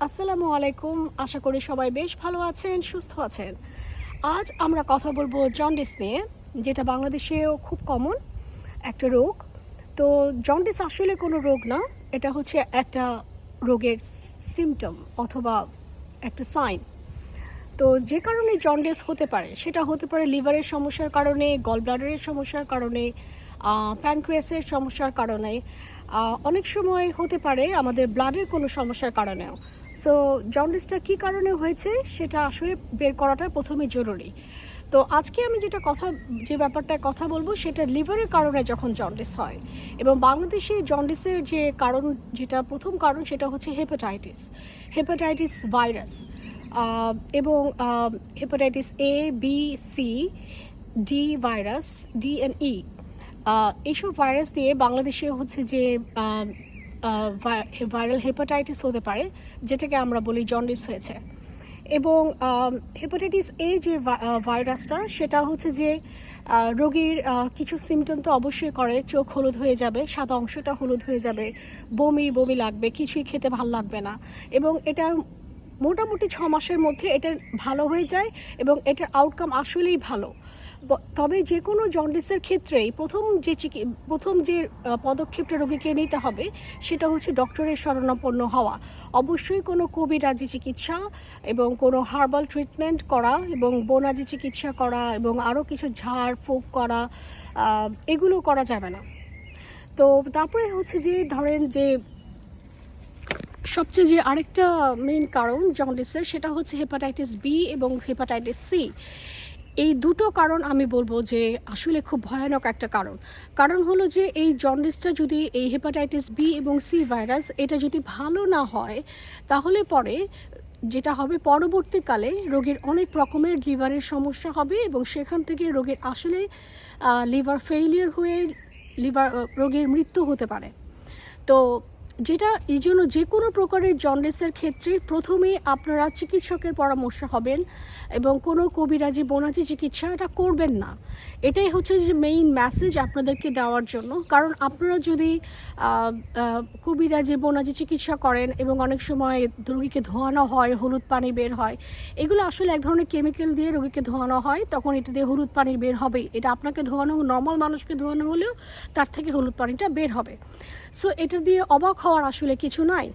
আসসালামু আলাইকুম। আশা করি সবাই বেশ ভালো আছেন, সুস্থ আছেন। আজ আমরা কথা বলবো জন্ডিস নিয়ে, যেটা বাংলাদেশেও খুব কমন একটা রোগ। তো জন্ডিস আসলে কোনো রোগ না, এটা হচ্ছে একটা রোগের সিমটম অথবা একটা সাইন। তো যে কারণে জন্ডিস হতে পারে সেটা হতে পারে লিভারের সমস্যার কারণে, গল ব্লাডারের সমস্যার কারণে, প্যানক্রিয়াসের সমস্যার কারণে, অনেক সময় হতে পারে আমাদের ব্লাডের কোনো সমস্যার কারণেও। সো জন্ডিসটা কী কারণে হয়েছে সেটা আসলে বের করাটা প্রথমে জরুরি। তো আজকে আমি যে ব্যাপারটায় কথা বলবো সেটা লিভারের কারণে যখন জন্ডিস হয়, এবং বাংলাদেশে জন্ডিসের যে কারণ, যেটা প্রথম কারণ সেটা হচ্ছে হেপাটাইটিস ভাইরাস। এবং hepatitis A, B, C, D virus, D and E, এইসব ভাইরাস দিয়ে বাংলাদেশে হচ্ছে যে ভাইরাল হেপাটাইটিস হতে পারে, যেটাকে আমরা বলি জন্ডিস হয়েছে। এবং হেপাটাইটিস এ যে ভাইরাসটা, সেটা হচ্ছে যে রোগীর কিছু সিমটম তো অবশ্যই করে। চোখ হলুদ হয়ে যাবে, সাদা অংশটা হলুদ হয়ে যাবে, বমি বমি লাগবে, কিছুই খেতে ভালো লাগবে না। এবং এটার মোটামুটি 6 মাসের মধ্যে এটা ভালো হয়ে যায়, এবং এটার আউটকাম আসলেই ভালো। তবে যে কোনো জন্ডিসের ক্ষেত্রেই প্রথম যে পদক্ষেপটা রোগীকে নিতে হবে সেটা হচ্ছে ডক্টরের শরণাপন্ন হওয়া। অবশ্যই কোনো কবিরাজি চিকিৎসা এবং কোনো হার্বাল ট্রিটমেন্ট করা এবং বনাজি চিকিৎসা করা এবং আরও কিছু ঝাড় ফুঁক করা, এগুলো করা যাবে না। তো তারপরে হচ্ছে যে ধরেন যে সবচেয়ে যে আরেকটা মেইন কারণ জন্ডিসের, সেটা হচ্ছে হেপাটাইটিস বি এবং হেপাটাইটিস সি। এই দুটো কারণ আমি বলবো যে আসলে খুব ভয়ানক একটা কারণ হলো যে এই জন্ডিসটা যদি, এই হেপাটাইটিস বি এবং সি ভাইরাস, এটা যদি ভালো না হয় তাহলে পরে যেটা হবে, পরবর্তীকালে রোগীর অনেক রকমের লিভারের সমস্যা হবে, এবং সেখান থেকে রোগীর আসলে লিভার ফেইলিয়ার হয়ে রোগীর মৃত্যু হতে পারে। তো যেটা এই জন্য যে কোনো প্রকারের জন্ডিসের ক্ষেত্রে প্রথমেই আপনারা চিকিৎসকের পরামর্শ হবেন, এবং কোনো কবিরাজি বনাজি চিকিৎসা এটা করবেন না। এটাই হচ্ছে যে মেইন মেসেজ আপনাদেরকে দেওয়ার জন্য। কারণ আপনারা যদি কবিরাজি বনাজি চিকিৎসা করেন এবং অনেক সময় রোগীকে ধোয়ানো হয়, হলুদ পানি বের হয়, এগুলো আসলে এক ধরনের কেমিক্যাল দিয়ে রোগীকে ধোয়ানো হয়, তখন এটা দিয়ে হলুদ পানি বের হবেই। এটা আপনাকে ধোয়ানো, নর্মাল মানুষকে ধোয়ানো হলেও তার থেকে হলুদ পানিটা বের হবে। সো এটা দিয়ে অবাক হওয়ার আসলে কিছু নাই।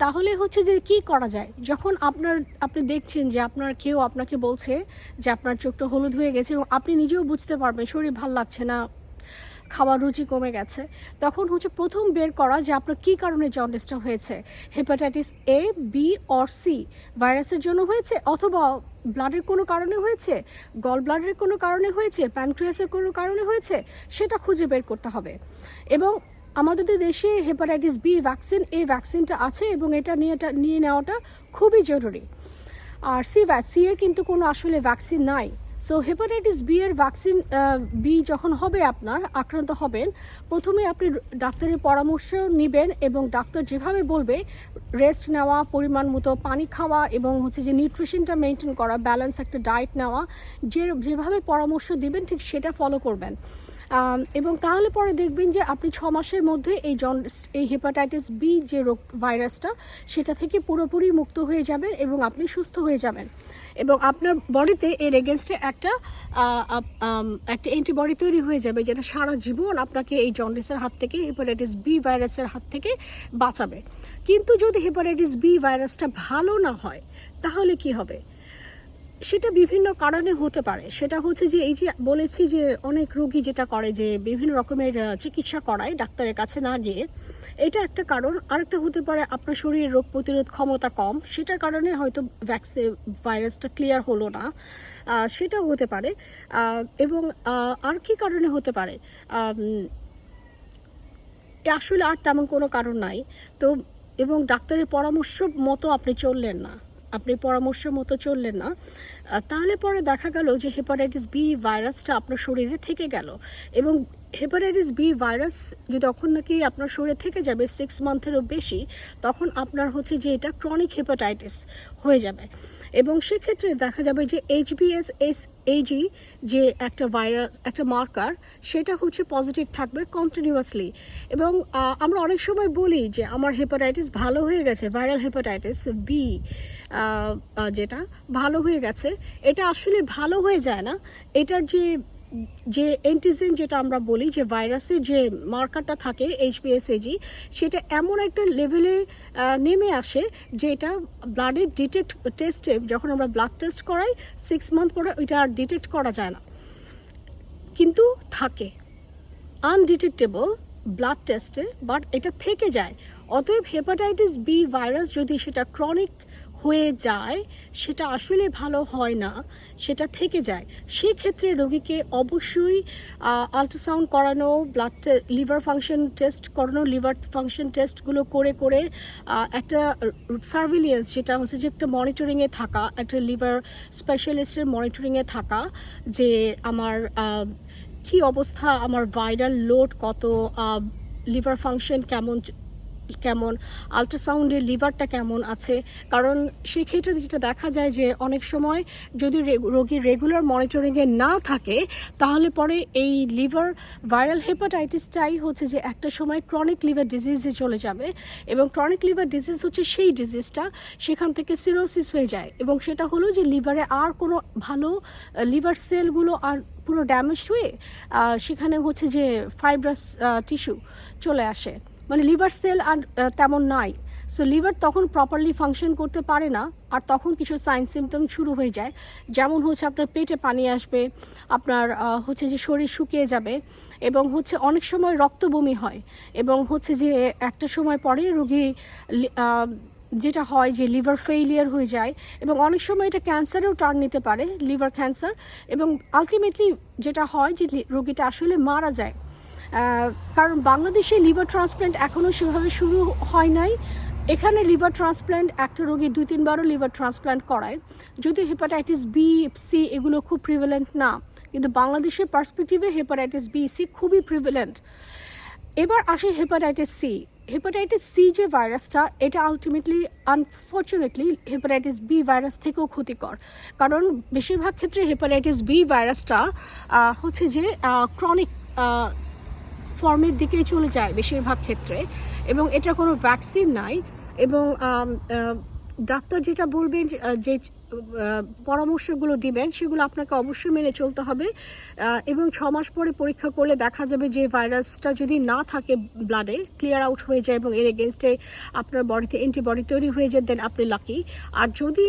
তাহলে হচ্ছে যে কি করা যায়, যখন আপনি দেখছেন যে কেউ আপনাকে বলছে যে আপনার চোখটা হলুদ হয়ে গেছে, এবং আপনি নিজেও বুঝতে পারবেন শরীর ভাল লাগছে না, খাবার রুচি কমে গেছে, তখন হচ্ছে প্রথম বের করা যে আপনার কী কারণে জন্ডিসটা হয়েছে। Hepatitis A, B or C ভাইরাসের জন্য হয়েছে, অথবা ব্লাডের কোনো কারণে হয়েছে, গল ব্লাডের কোনো কারণে হয়েছে, প্যানক্রিয়াসের কোনো কারণে হয়েছে, সেটা খুঁজে বের করতে হবে। এবং আমাদের দেশে হেপাটাইটিস বি ভ্যাকসিন, এই ভ্যাকসিনটা আছে, এবং এটা নিয়ে নেওয়াটা খুবই জরুরি। আর সি এর কিন্তু কোনো আসলে ভ্যাকসিন নাই। সো হেপাটাইটিস বি এর ভ্যাকসিন, বি যখন হবে, আপনার আক্রান্ত হবেন, প্রথমে আপনি ডাক্তারের পরামর্শ নেবেন, এবং ডাক্তার যেভাবে বলবে রেস্ট নেওয়া, পরিমাণ মতো পানি খাওয়া, এবং হচ্ছে যে নিউট্রিশনটা মেনটেন করা, ব্যালেন্স একটা ডায়েট নেওয়া, যেভাবে পরামর্শ দিবেন ঠিক সেটা ফলো করবেন। এবং তাহলে পরে দেখবেন যে আপনি 6 মাসের মধ্যে এই হেপাটাইটিস বি যে ভাইরাসটা, সেটা থেকে পুরোপুরি মুক্ত হয়ে যাবেন, এবং আপনি সুস্থ হয়ে যাবেন, এবং আপনার বডিতে এর এগেনস্টে একটা অ্যান্টিবডি তৈরি হয়ে যাবে, যেটা সারা জীবন আপনাকে এই জন্ডিসের হাত থেকে, হেপাটাইটিস বি ভাইরাসের হাত থেকে বাঁচাবে। কিন্তু যদি হেপাটাইটিস বি ভাইরাসটা ভালো না হয় তাহলে কি হবে? সেটা বিভিন্ন কারণে হতে পারে। সেটা হচ্ছে যে এই যে বলেছি যে অনেক রোগী যেটা করে যে বিভিন্ন রকমের চিকিৎসা করায় ডাক্তারের কাছে না গিয়ে, এটা একটা কারণ। আরেকটা হতে পারে আপনার শরীরের রোগ প্রতিরোধ ক্ষমতা কম, সেটার কারণে হয়তো ভাইরাসটা ক্লিয়ার হলো না, সেটাও হতে পারে। এবং আর কি কারণে হতে পারে, আসলে আর তেমন কোনো কারণ নাই। তো এবং ডাক্তারের পরামর্শ মতো আপনি চললেন না, তাহলে পরে দেখা গেল যে হেপাটাইটিস বি ভাইরাসটা আপনার শরীরে থেকে গেল, এবং হেপাটাইটিস বি ভাইরাস যে তখন নাকি আপনার শরীরে থেকে যাবে 6 মান্থেরও বেশি, তখন আপনার হচ্ছে যে এটা ক্রনিক হেপাটাইটিস হয়ে যাবে। এবং সেক্ষেত্রে দেখা যাবে যে HBsAg যে একটা ভাইরাস, একটা মার্কার, সেটা হচ্ছে পজিটিভ থাকবে কন্টিনিউয়াসলি। এবং আমরা অনেক সময় বলি যে আমার হেপাটাইটিস ভালো হয়ে গেছে, ভাইরাল হেপাটাইটিস বি যেটা ভালো হয়ে গেছে, এটা আসলে ভালো হয়ে যায় না। এটার যে অ্যান্টিজেন যেটা আমরা বলি, যে ভাইরাসের যে মার্কারটা থাকে HBsAg, সেটা এমন একটা লেভেলে নেমে আসে যে এটা ব্লাডের টেস্টে যখন আমরা ব্লাড টেস্ট করাই 6 মান্থ পরে ওইটা আর ডিটেক্ট করা যায় না, কিন্তু থাকে আনডিটেক্টেবল ব্লাড টেস্টে, বাট এটা থেকে যায়। অতএব হেপাটাইটিস বি ভাইরাস যদি সেটা ক্রনিক হয়ে যায়, সেটা আসলে ভালো হয় না, সেটা থেকে যায়। সেক্ষেত্রে রোগীকে অবশ্যই আল্ট্রাসাউন্ড করানো, লিভার ফাংশন টেস্ট করানো, লিভার ফাংশন টেস্টগুলো করে একটা সার্ভিলিয়েন্স, যেটা হচ্ছে যে একটা মনিটরিংয়ে থাকা, একটা লিভার স্পেশালিস্টের মনিটরিংয়ে থাকা, যে আমার কী অবস্থা, আমার ভাইরাল লোড কত, লিভার ফাংশন কেমন, আল্ট্রাসাউন্ডের লিভারটা কেমন আছে। কারণ সেক্ষেত্রে যেটা দেখা যায় যে অনেক সময় যদি রোগীর রেগুলার মনিটরিংয়ে না থাকে, তাহলে পরে এই লিভার ভাইরাল হেপাটাইটিসটাই হচ্ছে যে একটা সময় ক্রনিক লিভার ডিজিজে চলে যাবে। এবং ক্রনিক লিভার ডিজিজ হচ্ছে সেই ডিজিজটা, সেখান থেকে সিরোসিস হয়ে যায়, এবং সেটা হলো যে লিভারে আর কোনো ভালো লিভার সেলগুলো আর পুরো ড্যামেজ হয়ে সেখানে হচ্ছে যে ফাইব্রাস টিস্যু চলে আসে, মানে লিভার সেল আর তেমন নাই। সো লিভার তখন প্রপারলি ফাংশন করতে পারে না, আর তখন কিছু সাইন সিমটম শুরু হয়ে যায়, যেমন হচ্ছে আপনার পেটে পানি আসবে, আপনার হচ্ছে যে শরীর শুকিয়ে যাবে, এবং হচ্ছে অনেক সময় রক্ত বমি হয়, এবং হচ্ছে যে একটা সময় পরে রোগী যেটা হয় যে লিভার ফেইলিয়ার হয়ে যায়, এবং অনেক সময় এটা ক্যান্সারেও টার্ন নিতে পারে, লিভার ক্যান্সার। এবং আলটিমেটলি যেটা হয় যে রোগীটা আসলে মারা যায়। কারণ বাংলাদেশে লিভার ট্রান্সপ্ল্যান্ট এখনও সেভাবে শুরু হয় নাই। এখানে লিভার ট্রান্সপ্ল্যান্ট একটা রোগী 2-3বারও লিভার ট্রান্সপ্ল্যান্ট করায়, যদিও হেপাটাইটিস বি, সি এগুলো খুব প্রিভ্যালেন্ট না, কিন্তু বাংলাদেশের পার্সপেক্টিভে হেপাটাইটিস বি, সি খুবই প্রিভ্যালেন্ট। এবার আসে হেপাটাইটিস সি। হেপাটাইটিস সি যে ভাইরাসটা, এটা ultimately unfortunately hepatitis B virus থেকেও ক্ষতিকর। কারণ বেশিরভাগ ক্ষেত্রে হেপাটাইটিস বি ভাইরাসটা হচ্ছে যে ক্রনিক ফর্মের দিকেই চলে যায় বেশিরভাগ ক্ষেত্রে, এবং এটা কোনো ভ্যাকসিন নাই। এবং ডাক্তার যেটা বলবেন, যে পরামর্শগুলো দিবেন, সেগুলো আপনাকে অবশ্যই মেনে চলতে হবে। এবং 6 মাস পরে পরীক্ষা করলে দেখা যাবে যে ভাইরাসটা যদি না থাকে, ব্লাডে ক্লিয়ার আউট হয়ে যায় এবং এর এগেনস্টে আপনার বডিতে অ্যান্টিবডি তৈরি হয়ে যায়, দেন আপনি লাকি। আর যদি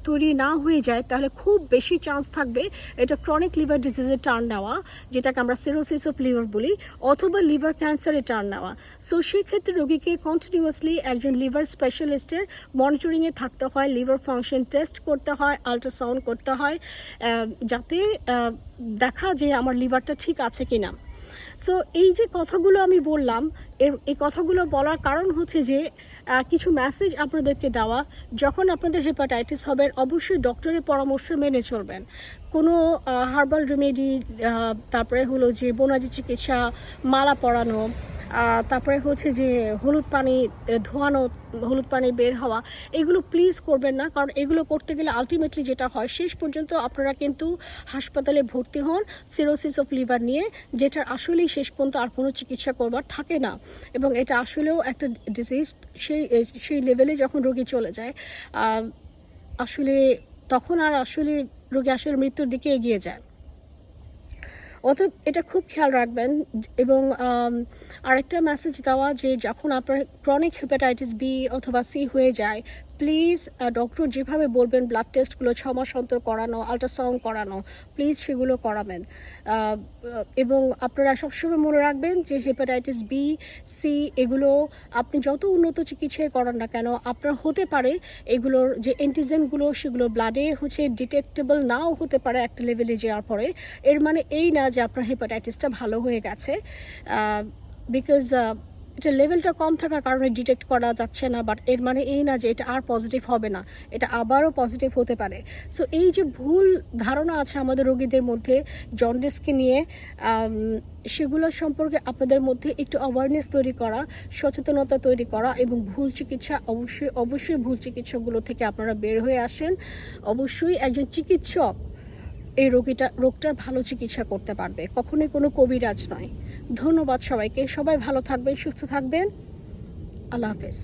তৈরি না হয়ে যায়, তাহলে খুব বেশি চান্স থাকবে এটা ক্রনিক লিভার ডিজিজে টার্ন নেওয়া, যেটাকে আমরা সিরোসিস অফ লিভার বলি, অথবা লিভার ক্যান্সারে টার্ন নেওয়া। সো সেক্ষেত্রে রোগীকে কন্টিনিউয়াসলি একজন লিভার স্পেশালিস্টের মনিটরিংয়ে থাকতে হয়, লিভার ফাংশন টেস্ট করতে হয়, আল্ট্রাসাউন্ড করতে হয়, যাতে দেখা যে আমার লিভারটা ঠিক আছে কিনা। সো এই যে কথাগুলো আমি বললাম, এই কথাগুলো বলার কারণ হচ্ছে যে কিছু মেসেজ আপনাদেরকে দেওয়া। যখন আপনাদের হেপাটাইটিস হবে, অবশ্যই ডক্টরের পরামর্শ মেনে চলবেন। কোনো হার্বাল রেমেডি, তারপরে হলো যে বনজি চিকিৎসা, মালা পরানো, তারপরে হচ্ছে যে হলুদ পানি ধোয়ানো, হলুদ পানি বের হওয়া, এগুলো প্লিজ করবেন না। কারণ এগুলো করতে গেলে আলটিমেটলি যেটা হয়, শেষ পর্যন্ত আপনারা কিন্তু হাসপাতালে ভর্তি হন সিরোসিস অফ লিভার নিয়ে, যেটার আসলেই শেষ পর্যন্ত আর কোনো চিকিৎসা করবার থাকে না। এবং এটা আসলেও একটা ডিজিজ, সেই লেভেলে যখন রোগী চলে যায়, আসলে তখন আর আসলে রোগী আসলে মৃত্যুর দিকে এগিয়ে যায়। অতএব এটা খুব খেয়াল রাখবেন। এবং আরেকটা মেসেজ দেওয়া, যে যখন আপনার ক্রনিক হেপাটাইটিস বি অথবা সি হয়ে যায়, প্লিজ ডক্টর যেভাবে বলবেন ব্লাড টেস্টগুলো 6 মাস অন্তর করানো, আল্ট্রাসাউন্ড করানো, প্লিজ সেগুলো করাবেন। এবং আপনারা সবসময় মনে রাখবেন যে হেপাটাইটিস বি, সি এগুলো আপনি যত উন্নত চিকিৎসায় করান না কেন, আপনার হতে পারে এগুলোর যে অ্যান্টিজেনগুলো, সেগুলো ব্লাডে হচ্ছে ডিটেক্টেবল নাও হতে পারে একটা লেভেলে যাওয়ার পরে। এর মানে এই না যে আপনার হেপাটাইটিসটা ভালো হয়ে গেছে, বিকজ এটা লেভেলটা কম থাকার কারণে ডিটেক্ট করা যাচ্ছে না, বাট এর মানে এই না যে এটা আর পজিটিভ হবে না, এটা আবারও পজিটিভ হতে পারে। সো এই যে ভুল ধারণা আছে আমাদের রোগীদের মধ্যে জন্ডিসকে নিয়ে, সেগুলো সম্পর্কে আপনাদের মধ্যে একটু অ্যাওয়ারনেস তৈরি করা, সচেতনতা তৈরি করা, এবং ভুল চিকিৎসা অবশ্যই ভুল চিকিৎসাগুলো থেকে আপনারা বের হয়ে আসেন। অবশ্যই একজন চিকিৎসক এই রোগটার ভালো চিকিৎসা করতে পারবে, কখনোই কোনো কবিরাজ নয়। ধন্যবাদ সবাইকে, সবাই ভালো থাকবেন, সুস্থ থাকবেন। আল্লাহ হাফেজ।